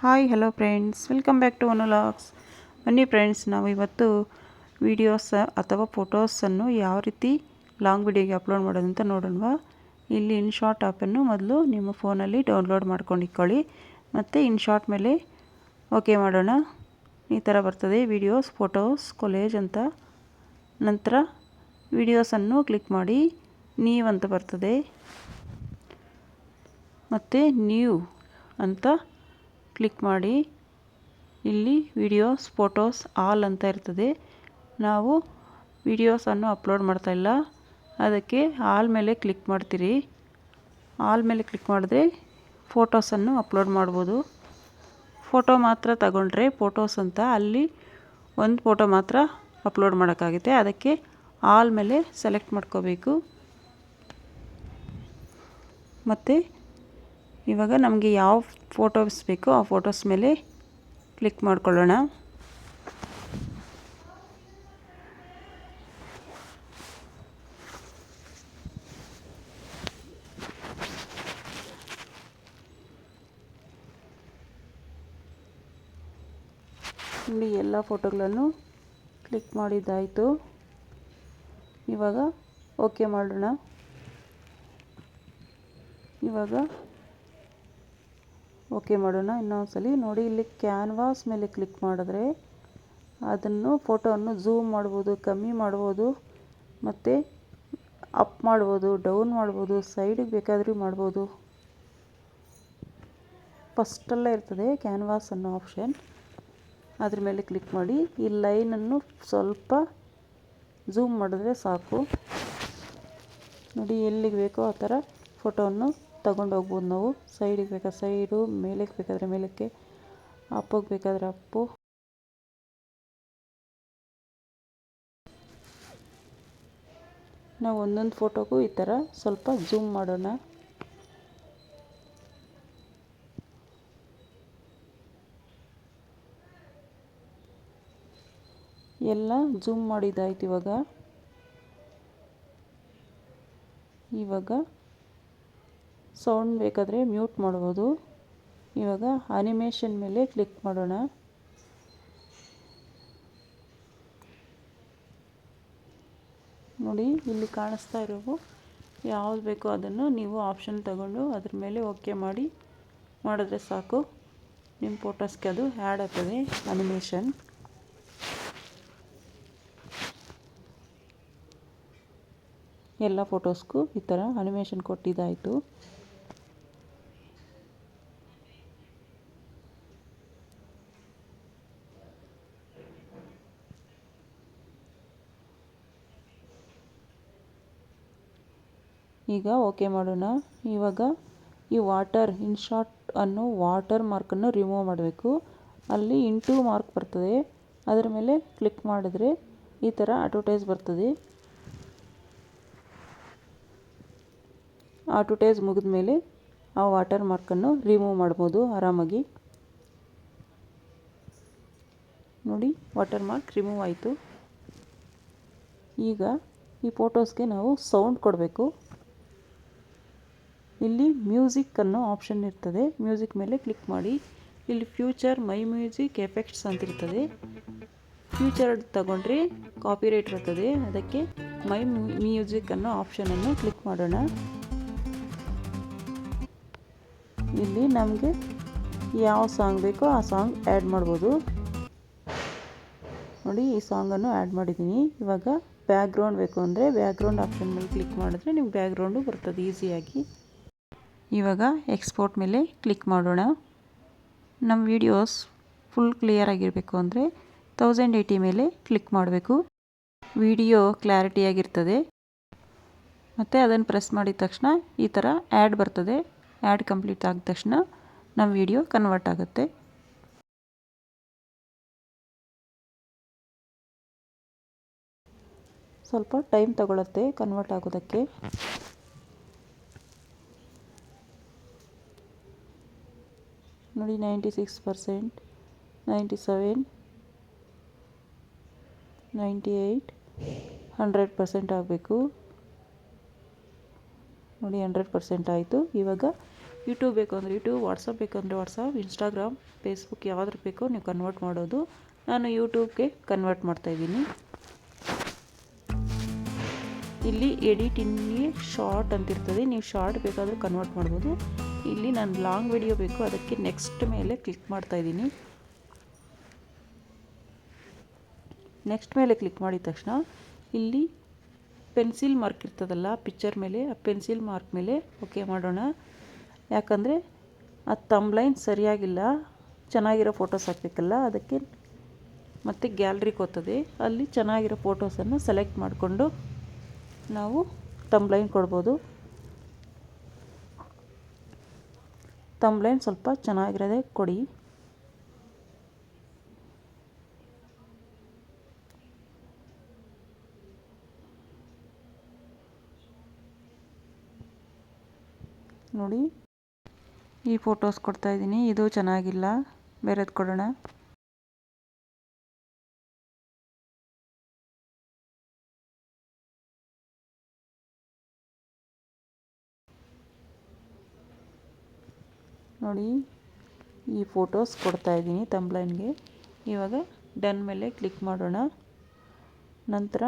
Hi hello friends, welcome back to ಒನೋಲಾಗ್ಸ್. ಬನ್ನಿ friends, ನಾವು ಇವತ್ತು ವೀಡಿಯೋಸ್ ಅಥವಾ ಫೋಟೋಸನ್ನು ಯಾವ ರೀತಿ ಲಾಂಗ್ ವಿಡಿಯೋಗೆ ಅಪ್ಲೋಡ್ ಮಾಡೋದು ಅಂತ ನೋಡೋಣ. ಇಲ್ಲಿ ಇನ್ಶಾರ್ಟ್ ಆ್ಯಪನ್ನು ಮೊದಲು ನಿಮ್ಮ ಫೋನಲ್ಲಿ ಡೌನ್ಲೋಡ್ ಮಾಡ್ಕೊಂಡಿಕ್ಕೊಳ್ಳಿ. ಮತ್ತು ಇನ್ಶಾರ್ಟ್ ಮೇಲೆ ಓಕೆ ಮಾಡೋಣ. ಈ ಥರ ಬರ್ತದೆ ವಿಡಿಯೋಸ್, ಫೋಟೋಸ್, ಕೊಲೇಜ್ ಅಂತ. ನಂತರ ವಿಡಿಯೋಸನ್ನು ಕ್ಲಿಕ್ ಮಾಡಿ ನ್ಯೂ ಅಂತ ಬರ್ತದೆ. ಮತ್ತು ನ್ಯೂ ಅಂತ ಕ್ಲಿಕ್ ಮಾಡಿ ಇಲ್ಲಿ ವಿಡಿಯೋಸ್, ಫೋಟೋಸ್, ಆಲ್ ಅಂತ ಇರ್ತದೆ. ನಾವು ವಿಡಿಯೋಸನ್ನು ಅಪ್ಲೋಡ್ ಮಾಡ್ತಾಯಿಲ್ಲ, ಅದಕ್ಕೆ ಆಲ್ ಮೇಲೆ ಕ್ಲಿಕ್ ಮಾಡ್ತೀರಿ. ಆಲ್ ಮೇಲೆ ಕ್ಲಿಕ್ ಮಾಡಿದ್ರೆ ಫೋಟೋಸನ್ನು ಅಪ್ಲೋಡ್ ಮಾಡ್ಬೋದು. ಫೋಟೋ ಮಾತ್ರ ತಗೊಂಡ್ರೆ ಫೋಟೋಸ್ ಅಂತ ಅಲ್ಲಿ ಒಂದು ಫೋಟೋ ಮಾತ್ರ ಅಪ್ಲೋಡ್ ಮಾಡೋಕ್ಕಾಗುತ್ತೆ. ಅದಕ್ಕೆ ಆಲ್ ಮೇಲೆ ಸೆಲೆಕ್ಟ್ ಮಾಡ್ಕೋಬೇಕು. ಮತ್ತು ಇವಾಗ ನಮಗೆ ಯಾವ ಫೋಟೋಸ್ ಬೇಕೋ ಆ ಫೋಟೋಸ್ ಮೇಲೆ ಕ್ಲಿಕ್ ಮಾಡ್ಕೊಳ್ಳೋಣ. ಇಲ್ಲಿ ಎಲ್ಲ ಫೋಟೋಗಳನ್ನು ಕ್ಲಿಕ್ ಮಾಡಿದ್ದಾಯಿತು. ಇವಾಗ ಓಕೆ ಮಾಡೋಣ. ಇನ್ನೊಂದ್ಸಲಿ ನೋಡಿ, ಇಲ್ಲಿ ಕ್ಯಾನ್ವಾಸ್ ಮೇಲೆ ಕ್ಲಿಕ್ ಮಾಡಿದ್ರೆ ಅದನ್ನು ಫೋಟೋವನ್ನು ಝೂಮ್ ಮಾಡ್ಬೋದು, ಕಮ್ಮಿ ಮಾಡ್ಬೋದು, ಮತ್ತು ಅಪ್ ಮಾಡ್ಬೋದು, ಡೌನ್ ಮಾಡ್ಬೋದು, ಸೈಡಿಗೆ ಬೇಕಾದರೂ ಮಾಡ್ಬೋದು. ಫಸ್ಟಲ್ಲೇ ಇರ್ತದೆ ಕ್ಯಾನ್ವಾಸ್ ಅನ್ನೋ ಆಪ್ಷನ್, ಅದ್ರ ಮೇಲೆ ಕ್ಲಿಕ್ ಮಾಡಿ ಈ ಲೈನನ್ನು ಸ್ವಲ್ಪ ಝೂಮ್ ಮಾಡಿದ್ರೆ ಸಾಕು. ನೋಡಿ, ಎಲ್ಲಿಗೆ ಬೇಕೋ ಆ ಥರ ಫೋಟೋವನ್ನು ತಗೊಂಡು ಹೋಗ್ಬೋದು ನಾವು. ಸೈಡಿಗೆ ಬೇಕಾದ್ರೆ ಸೈಡು, ಮೇಲಕ್ಕೆ ಬೇಕಾದರೆ ಮೇಲಕ್ಕೆ, ಅಪ್ಪಗೆ ಬೇಕಾದರೆ ಅಪ್ಪು. ನಾವು ಒಂದೊಂದು ಫೋಟೋಗೂ ಈ ಥರ ಸ್ವಲ್ಪ ಝೂಮ್ ಮಾಡೋಣ. ಎಲ್ಲ ಝೂಮ್ ಮಾಡಿದ್ದಾಯ್ತು. ಇವಾಗ ಸೌಂಡ್ ಬೇಕಾದರೆ ಮ್ಯೂಟ್ ಮಾಡ್ಬೋದು. ಇವಾಗ ಅನಿಮೇಷನ್ ಮೇಲೆ ಕ್ಲಿಕ್ ಮಾಡೋಣ. ನೋಡಿ, ಇಲ್ಲಿ ಕಾಣಿಸ್ತಾ ಇರೋವು ಯಾವ್ದು ಬೇಕೋ ಅದನ್ನು ನೀವು ಆಪ್ಷನ್ ತಗೊಂಡು ಅದ್ರ ಮೇಲೆ ಓಕೆ ಮಾಡಿದ್ರೆ ಸಾಕು. ನಿಮ್ಮ ಫೋಟೋಸ್ಗೆ ಅದು ಆ್ಯಡ್ ಆಗ್ತದೆ ಅನಿಮೇಷನ್. ಎಲ್ಲ ಫೋಟೋಸ್ಗೂ ಈ ಥರ ಅನಿಮೇಷನ್ ಕೊಟ್ಟಿದ್ದಾಯಿತು. ಈಗ ಓಕೆ ಮಾಡೋಣ. ಇವಾಗ ಈ ಇನ್ಶಾರ್ಟ್ ಅನ್ನೋ ವಾಟರ್ ಮಾರ್ಕನ್ನು ರಿಮೂವ್ ಮಾಡಬೇಕು. ಅಲ್ಲಿ ಇಂಟು ಮಾರ್ಕ್ ಬರ್ತದೆ, ಅದರ ಮೇಲೆ ಕ್ಲಿಕ್ ಮಾಡಿದ್ರೆ ಈ ಥರ ಅಡ್ವರ್ಟೈಸ್ ಬರ್ತದೆ. ಅಡ್ವರ್ಟೈಸ್ ಮುಗಿದ ಮೇಲೆ ಆ ವಾಟರ್ ಮಾರ್ಕನ್ನು ರಿಮೂವ್ ಮಾಡ್ಬೋದು ಆರಾಮಾಗಿ. ನೋಡಿ, ವಾಟರ್ ಮಾರ್ಕ್ ರಿಮೂವ್ ಆಯಿತು. ಈಗ ಈ ಫೋಟೋಸ್ಗೆ ನಾವು ಸೌಂಡ್ ಕೊಡಬೇಕು. ಇಲ್ಲಿ ಮ್ಯೂಸಿಕ್ ಅನ್ನೋ ಆಪ್ಷನ್ ಇರ್ತದೆ, ಮ್ಯೂಸಿಕ್ ಮೇಲೆ ಕ್ಲಿಕ್ ಮಾಡಿ. ಇಲ್ಲಿ ಫ್ಯೂಚರ್ ಮೈ ಮ್ಯೂಸಿಕ್ ಎಫೆಕ್ಟ್ಸ್ ಅಂತಿರ್ತದೆ. ಫ್ಯೂಚರ್ ತಗೊಂಡ್ರೆ ಕಾಪಿರೈಟ್ ಬರ್ತದೆ, ಅದಕ್ಕೆ ಮೈ ಮ್ಯೂಸಿಕ್ ಅನ್ನೋ ಆಪ್ಷನನ್ನು ಕ್ಲಿಕ್ ಮಾಡೋಣ. ಇಲ್ಲಿ ನಮಗೆ ಯಾವ ಸಾಂಗ್ ಬೇಕೋ ಆ ಸಾಂಗ್ ಆ್ಯಡ್ ಮಾಡ್ಬೋದು. ನೋಡಿ, ಈ ಸಾಂಗನ್ನು ಆ್ಯಡ್ ಮಾಡಿದ್ದೀನಿ. ಇವಾಗ ಬ್ಯಾಕ್ಗ್ರೌಂಡ್ ಬೇಕು ಅಂದರೆ ಬ್ಯಾಕ್ಗ್ರೌಂಡ್ ಆಪ್ಷನ್ ಮೇಲೆ ಕ್ಲಿಕ್ ಮಾಡಿದ್ರೆ ನಿಮ್ಗೆ ಬ್ಯಾಕ್ಗ್ರೌಂಡು ಬರ್ತದೆ ಈಸಿಯಾಗಿ. ಇವಾಗ ಎಕ್ಸ್ಪೋರ್ಟ್ ಮೇಲೆ ಕ್ಲಿಕ್ ಮಾಡೋಣ. ನಮ್ಮ ವಿಡಿಯೋಸ್ ಫುಲ್ ಕ್ಲಿಯರ್ ಆಗಿರಬೇಕು ಅಂದರೆ 1080 ಮೇಲೆ ಕ್ಲಿಕ್ ಮಾಡಬೇಕು. ವಿಡಿಯೋ ಕ್ಲಾರಿಟಿಯಾಗಿರ್ತದೆ. ಮತ್ತು ಅದನ್ನು ಪ್ರೆಸ್ ಮಾಡಿದ ತಕ್ಷಣ ಈ ಥರ ಆ್ಯಡ್ ಬರ್ತದೆ. ಆ್ಯಡ್ ಕಂಪ್ಲೀಟ್ ಆಗಿದ ತಕ್ಷಣ ನಮ್ಮ ವಿಡಿಯೋ ಕನ್ವರ್ಟ್ ಆಗುತ್ತೆ. ಸ್ವಲ್ಪ ಟೈಮ್ ತಗೊಳುತ್ತೆ ಕನ್ವರ್ಟ್ ಆಗೋದಕ್ಕೆ. ನೋಡಿ, 96%, 97, 98, 100% ಆಗಬೇಕು. ನೋಡಿ, 100% ಆಯಿತು. ಇವಾಗ ಯೂಟ್ಯೂಬ್ ಬೇಕು ಅಂದರೆ ಯೂಟ್ಯೂಬ್, ವಾಟ್ಸಪ್ ಬೇಕು ಅಂದರೆ ವಾಟ್ಸಪ್, ಇನ್ಸ್ಟಾಗ್ರಾಮ್, ಫೇಸ್ಬುಕ್ ಯಾವ್ದು ಬೇಕೋ ನೀವು ಕನ್ವರ್ಟ್ ಮಾಡೋದು. ನಾನು ಯೂಟ್ಯೂಬ್ಗೆ ಕನ್ವರ್ಟ್ ಮಾಡ್ತಾಯಿದ್ದೀನಿ. ಇಲ್ಲಿ ಎಡಿಟ್ ಇನ್ನಿ ಶಾರ್ಟ್ ಅಂತಿರ್ತದೆ, ನೀವು ಶಾರ್ಟ್ ಬೇಕಾದರೂ ಕನ್ವರ್ಟ್ ಮಾಡ್ಬೋದು. ಇಲ್ಲಿ ನಾನು ಲಾಂಗ್ ವಿಡಿಯೋ ಬೇಕು, ಅದಕ್ಕೆ ನೆಕ್ಸ್ಟ್ ಮೇಲೆ ಕ್ಲಿಕ್ ಮಾಡ್ತಾಯಿದ್ದೀನಿ. ನೆಕ್ಸ್ಟ್ ಮೇಲೆ ಕ್ಲಿಕ್ ಮಾಡಿದ ತಕ್ಷಣ ಇಲ್ಲಿ ಪೆನ್ಸಿಲ್ ಮಾರ್ಕ್ ಇರ್ತದಲ್ಲ ಪಿಕ್ಚರ್ ಮೇಲೆ, ಆ ಪೆನ್ಸಿಲ್ ಮಾರ್ಕ್ ಮೇಲೆ ಓಕೆ ಮಾಡೋಣ. ಯಾಕಂದರೆ ಆ ಥಂಬ್ಲೈನ್ ಸರಿಯಾಗಿಲ್ಲ, ಚೆನ್ನಾಗಿರೋ ಫೋಟೋಸ್ ಹಾಕಬೇಕಲ್ಲ, ಅದಕ್ಕೆ ಮತ್ತು ಗ್ಯಾಲರಿಗೆ ಹೋಗ್ತದೆ, ಅಲ್ಲಿ ಚೆನ್ನಾಗಿರೋ ಫೋಟೋಸನ್ನು ಸೆಲೆಕ್ಟ್ ಮಾಡಿಕೊಂಡು ನಾವು ಥಂಬ್ಲೈನ್ ಕೊಡ್ಬೋದು. ಥಂಬ್ಲೈನ್ ಸ್ವಲ್ಪ ಚೆನ್ನಾಗಿರೋದೇ ಕೊಡಿ. ನೋಡಿ ಈ ಫೋಟೋಸ್ ಕೊಡ್ತಾಯಿದ್ದೀನಿ, ಇದು ಚೆನ್ನಾಗಿಲ್ಲ, ಬೇರೆದು ಕೊಡೋಣ. ನೋಡಿ ಈ ಫೋಟೋಸ್ ಕೊಡ್ತಾಯಿದ್ದೀನಿ ಥಂಬ್ಲೈನ್ಗೆ. ಇವಾಗ ಡನ್ ಮೇಲೆ ಕ್ಲಿಕ್ ಮಾಡೋಣ. ನಂತರ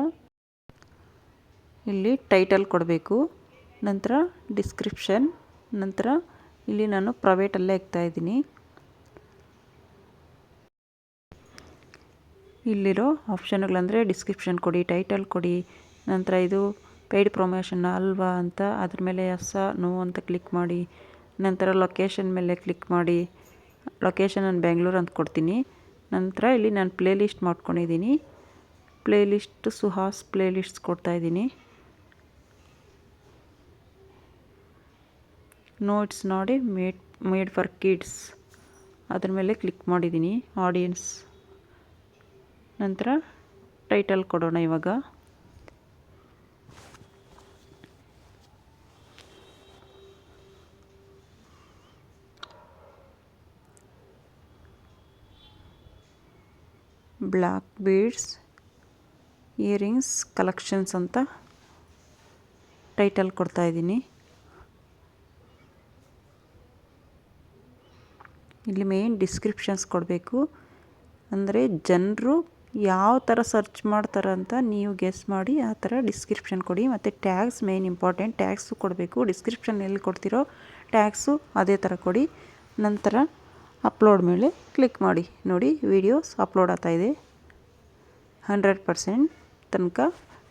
ಇಲ್ಲಿ ಟೈಟಲ್ ಕೊಡಬೇಕು, ನಂತರ ಡಿಸ್ಕ್ರಿಪ್ಷನ್, ನಂತರ ಇಲ್ಲಿ ನಾನು ಪ್ರೈವೇಟಲ್ಲೇ ಇಕ್ತಾಯಿದ್ದೀನಿ. ಇಲ್ಲಿರೋ ಆಪ್ಷನ್ಗಳಂದರೆ ಡಿಸ್ಕ್ರಿಪ್ಷನ್ ಕೊಡಿ, ಟೈಟಲ್ ಕೊಡಿ, ನಂತರ ಇದು ಪೇಯ್ಡ್ ಪ್ರಮೋಷನ್ ಅಲ್ವಾ ಅಂತ ಅದ್ರ ಮೇಲೆ ಎಸ್ ನೋ ಅಂತ ಕ್ಲಿಕ್ ಮಾಡಿ, ನಂತರ ಲೊಕೇಶನ್ ಮೇಲೆ ಕ್ಲಿಕ್ ಮಾಡಿ, ಲೊಕೇಶನ್ ನಾನು ಬೆಂಗಳೂರು ಅಂತ ಕೊಡ್ತೀನಿ. ನಂತರ ಇಲ್ಲಿ ನಾನು ಪ್ಲೇ ಲಿಸ್ಟ್ ಮಾಡ್ಕೊಂಡಿದ್ದೀನಿ, playlist Suhas playlists ಕೊಡ್ತಾಯಿದ್ದೀನಿ. No it's not a made for kids, ಅದ್ರ ಮೇಲೆ ಕ್ಲಿಕ್ ಮಾಡಿದ್ದೀನಿ. ಆಡಿಯನ್ಸ್, ನಂತರ ಟೈಟಲ್ ಕೊಡೋಣ. ಇವಾಗ ಬ್ಲ್ಯಾಕ್ ಬೀಡ್ಸ್ ಇಯರಿಂಗ್ಸ್ ಕಲೆಕ್ಷನ್ಸ್ ಅಂತ ಟೈಟಲ್ ಕೊಡ್ತಾಯಿದ್ದೀನಿ. ಇಲ್ಲಿ ಮೇನ್ ಡಿಸ್ಕ್ರಿಪ್ಷನ್ಸ್ ಕೊಡಬೇಕು, ಅಂದರೆ ಜನರು ಯಾವ ಥರ ಸರ್ಚ್ ಮಾಡ್ತಾರೆ ಅಂತ ನೀವು ಗೆಸ್ ಮಾಡಿ ಆ ಥರ ಡಿಸ್ಕ್ರಿಪ್ಷನ್ ಕೊಡಿ. ಮತ್ತು ಟ್ಯಾಗ್ಸ್ ಮೇನ್ ಇಂಪಾರ್ಟೆಂಟ್, ಟ್ಯಾಗ್ಸು ಕೊಡಬೇಕು. ಡಿಸ್ಕ್ರಿಪ್ಷನ್ ಎಲ್ಲಿ ಕೊಡ್ತಿರೋ ಟ್ಯಾಗ್ಸು ಅದೇ ಥರ ಕೊಡಿ. ನಂತರ ಅಪ್ಲೋಡ್ ಮೇಲೆ ಕ್ಲಿಕ್ ಮಾಡಿ. ನೋಡಿ ವೀಡಿಯೋಸ್ ಅಪ್ಲೋಡ್ ಆಗ್ತಾಯಿದೆ. 100% ತನಕ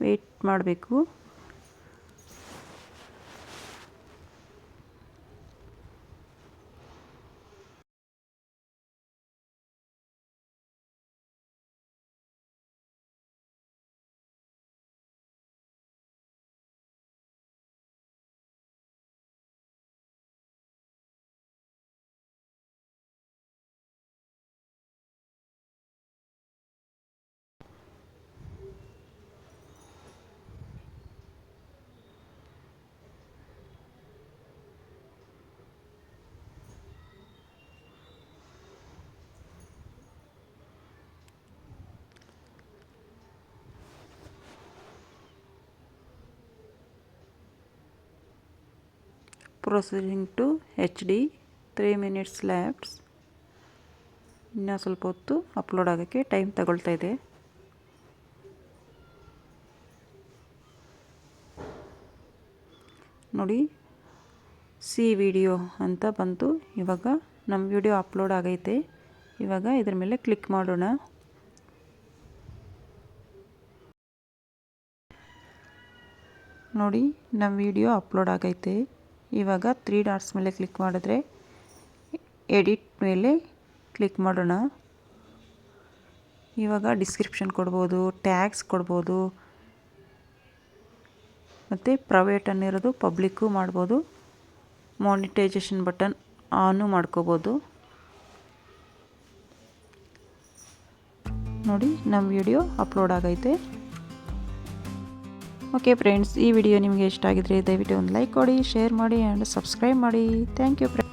ವೆಯ್ಟ್ ಮಾಡಬೇಕು. Proceeding to HD, 3 minutes labs. ಇನ್ನೂ ಸ್ವಲ್ಪ ಹೊತ್ತು ಅಪ್ಲೋಡ್ ಆಗೋಕ್ಕೆ ಟೈಮ್ ತಗೊಳ್ತಾ ಇದೆ. ನೋಡಿ ಸಿ ವಿಡಿಯೋ ಅಂತ ಬಂತು. ಇವಾಗ ನಮ್ಮ ವಿಡಿಯೋ ಅಪ್ಲೋಡ್ ಆಗೈತೆ. ಇವಾಗ ಇದ್ರ ಮೇಲೆ ಕ್ಲಿಕ್ ಮಾಡೋಣ. ನೋಡಿ ನಮ್ಮ ವಿಡಿಯೋ ಅಪ್ಲೋಡ್ ಆಗೈತೆ. ಇವಾಗ 3 ಡಾಟ್ಸ್ ಮೇಲೆ ಕ್ಲಿಕ್ ಮಾಡಿದ್ರೆ ಎಡಿಟ್ ಮೇಲೆ ಕ್ಲಿಕ್ ಮಾಡೋಣ. ಇವಾಗ ಡಿಸ್ಕ್ರಿಪ್ಷನ್ ಕೊಡ್ಬೋದು, ಟ್ಯಾಗ್ಸ್ ಕೊಡ್ಬೋದು, ಮತ್ತು ಪ್ರೈವೇಟ್ ಅನ್ನಿರೋದು ಪಬ್ಲಿಕ್ಕು ಮಾಡ್ಬೋದು, ಮಾನಿಟೈಸೇಷನ್ ಬಟನ್ ಆನು ಮಾಡ್ಕೋಬೋದು. ನೋಡಿ ನಮ್ಮ ವಿಡಿಯೋ ಅಪ್ಲೋಡ್ ಆಗೈತೆ. ಓಕೆ ಫ್ರೆಂಡ್ಸ್, ಈ ವಿಡಿಯೋ ನಿಮಗೆ ಇಷ್ಟ ಆಗಿದ್ರೆ ದಯವಿಟ್ಟು ಒಂದು ಲೈಕ್ ಕೊಡಿ, ಶೇರ್ ಮಾಡಿ ಆ್ಯಂಡ್ ಸಬ್ಸ್ಕ್ರೈಬ್ ಮಾಡಿ. Thank you friends.